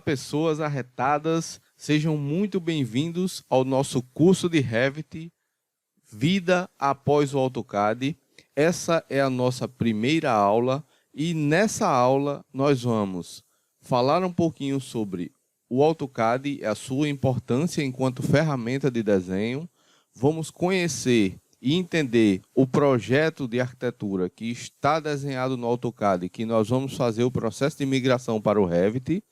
Olá, pessoas arretadas, sejam muito bem-vindos ao nosso curso de Revit, Vida após o AutoCAD. Essa é a nossa primeira aula e nessa aula nós vamos falar um pouquinho sobre o AutoCAD e a sua importância enquanto ferramenta de desenho. Vamos conhecer e entender o projeto de arquitetura que está desenhado no AutoCAD, que nós vamos fazer o processo de migração para o Revit,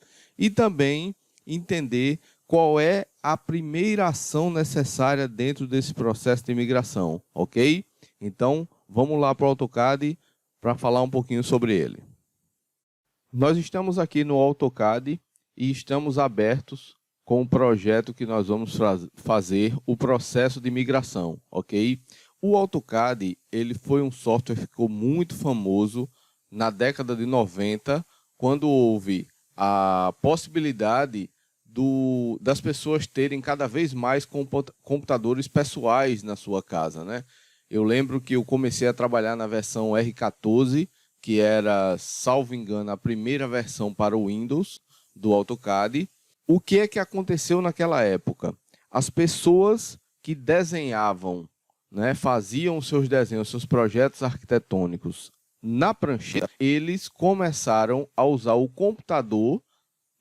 e também entender qual é a primeira ação necessária dentro desse processo de migração, ok? Então, vamos lá para o AutoCAD para falar um pouquinho sobre ele. Nós estamos aqui no AutoCAD e estamos abertos com o projeto que nós vamos fazer, o processo de migração, ok? O AutoCAD, ele foi um software que ficou muito famoso na década de 90, quando houve a possibilidade das pessoas terem cada vez mais computadores pessoais na sua casa, né? Eu lembro que eu comecei a trabalhar na versão R14, que era, salvo engano, a primeira versão para o Windows do AutoCAD. O que é que aconteceu naquela época? As pessoas que desenhavam, né, faziam seus desenhos, seus projetos arquitetônicos na prancheta, eles começaram a usar o computador,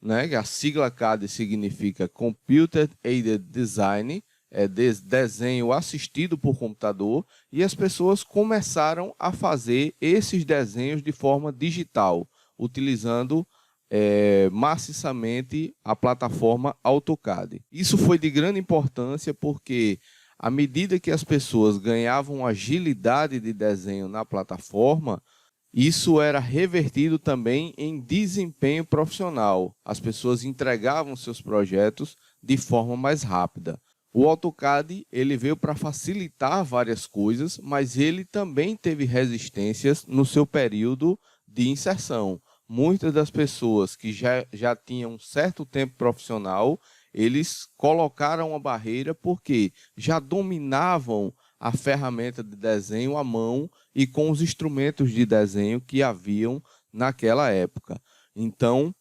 né, a sigla CAD significa Computer Aided Design, desenho assistido por computador, e as pessoas começaram a fazer esses desenhos de forma digital, utilizando maciçamente a plataforma AutoCAD. Isso foi de grande importância porque, à medida que as pessoas ganhavam agilidade de desenho na plataforma, isso era revertido também em desempenho profissional. As pessoas entregavam seus projetos de forma mais rápida. O AutoCAD ele veio para facilitar várias coisas, mas ele também teve resistências no seu período de inserção. Muitas das pessoas que já tinham um certo tempo profissional, eles colocaram uma barreira porque já dominavam a ferramenta de desenho à mão e com os instrumentos de desenho que haviam naquela época. Então,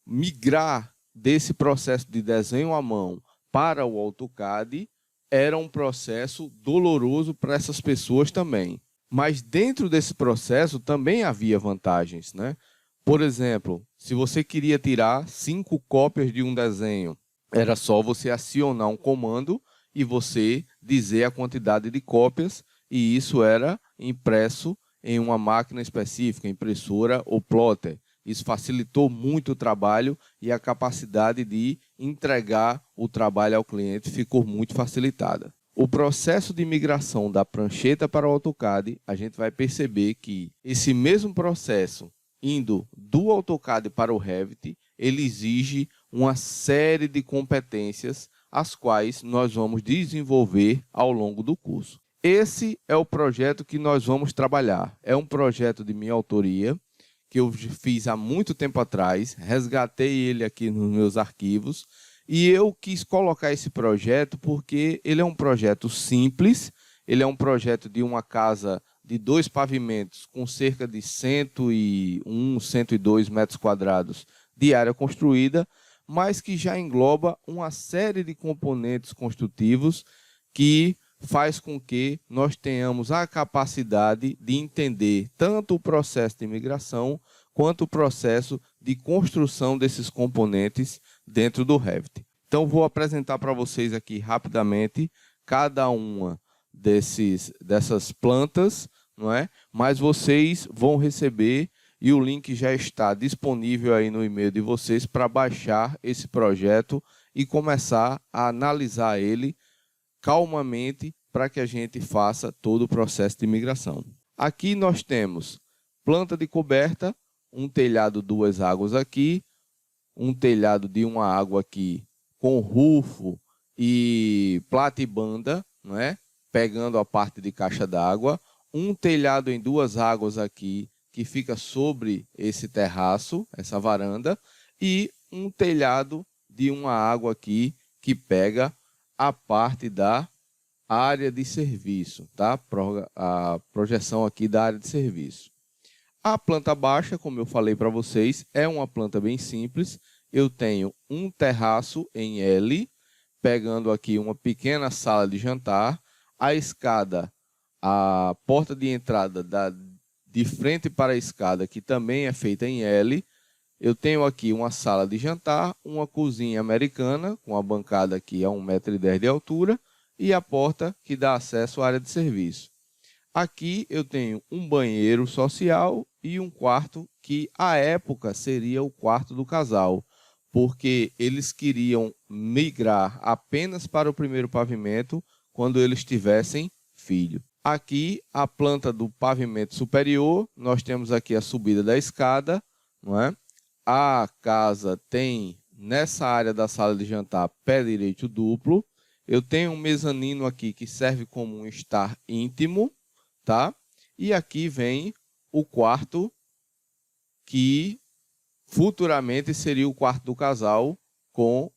migrar desse processo de desenho à mão para o AutoCAD era um processo doloroso para essas pessoas também. Mas dentro desse processo também havia vantagens, né? Por exemplo, se você queria tirar 5 cópias de um desenho, era só você acionar um comando e você dizer a quantidade de cópias, e isso era impresso em uma máquina específica, impressora ou plotter. Isso facilitou muito o trabalho e a capacidade de entregar o trabalho ao cliente ficou muito facilitada. O processo de migração da prancheta para o AutoCAD, a gente vai perceber que esse mesmo processo, indo do AutoCAD para o Revit, ele exige uma série de competências, as quais nós vamos desenvolver ao longo do curso. Esse é o projeto que nós vamos trabalhar. É um projeto de minha autoria, que eu fiz há muito tempo atrás, resgatei ele aqui nos meus arquivos, e eu quis colocar esse projeto porque ele é um projeto simples, ele é um projeto de uma casa de 2 pavimentos com cerca de 101, 102 metros quadrados de área construída, mas que já engloba uma série de componentes construtivos que faz com que nós tenhamos a capacidade de entender tanto o processo de migração quanto o processo de construção desses componentes dentro do Revit. Então, vou apresentar para vocês aqui rapidamente cada uma dessas plantas, não é? Mas vocês vão receber, e o link já está disponível aí no e-mail de vocês para baixar esse projeto e começar a analisar ele calmamente para que a gente faça todo o processo de migração. Aqui nós temos planta de coberta, um telhado 2 águas aqui, um telhado de uma água aqui com rufo e platibanda, não é? Pegando a parte de caixa d'água, um telhado em 2 águas aqui, que fica sobre esse terraço, essa varanda, e um telhado de uma água aqui, que pega a parte da área de serviço, tá? A projeção aqui da área de serviço. A planta baixa, como eu falei para vocês, é uma planta bem simples eu tenho um terraço em L, pegando aqui uma pequena sala de jantar, a escada, a porta de entrada de frente para a escada, que também é feita em L. Eu tenho aqui uma sala de jantar, uma cozinha americana, com a bancada aqui a 1,10 m de altura, e a porta que dá acesso à área de serviço. Aqui eu tenho um banheiro social e um quarto que, à época, seria o quarto do casal, porque eles queriam migrar apenas para o primeiro pavimento quando eles tivessem filho. Aqui, a planta do pavimento superior, nós temos aqui a subida da escada, não é? A casa tem, nessa área da sala de jantar, pé direito duplo. Eu tenho um mezanino aqui que serve como um estar íntimo, tá? E aqui vem o quarto que futuramente seria o quarto do casal, com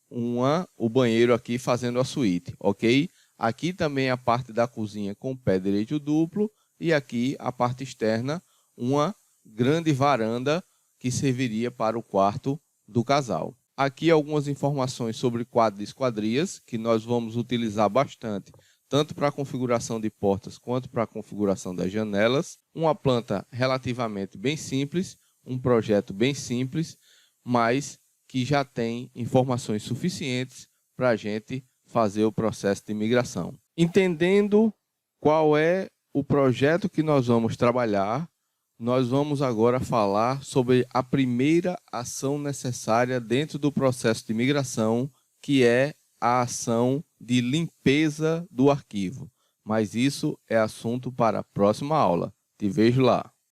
o banheiro aqui fazendo a suíte, ok? Aqui também a parte da cozinha com pé direito duplo e aqui a parte externa, uma grande varanda que serviria para o quarto do casal. Aqui algumas informações sobre quadro e esquadrias, que nós vamos utilizar bastante, tanto para a configuração de portas quanto para a configuração das janelas. Uma planta relativamente bem simples, um projeto bem simples, mas que já tem informações suficientes para a gente fazer o processo de migração. Entendendo qual é o projeto que nós vamos trabalhar, nós vamos agora falar sobre a primeira ação necessária dentro do processo de migração, que é a ação de limpeza do arquivo. Mas isso é assunto para a próxima aula. Te vejo lá.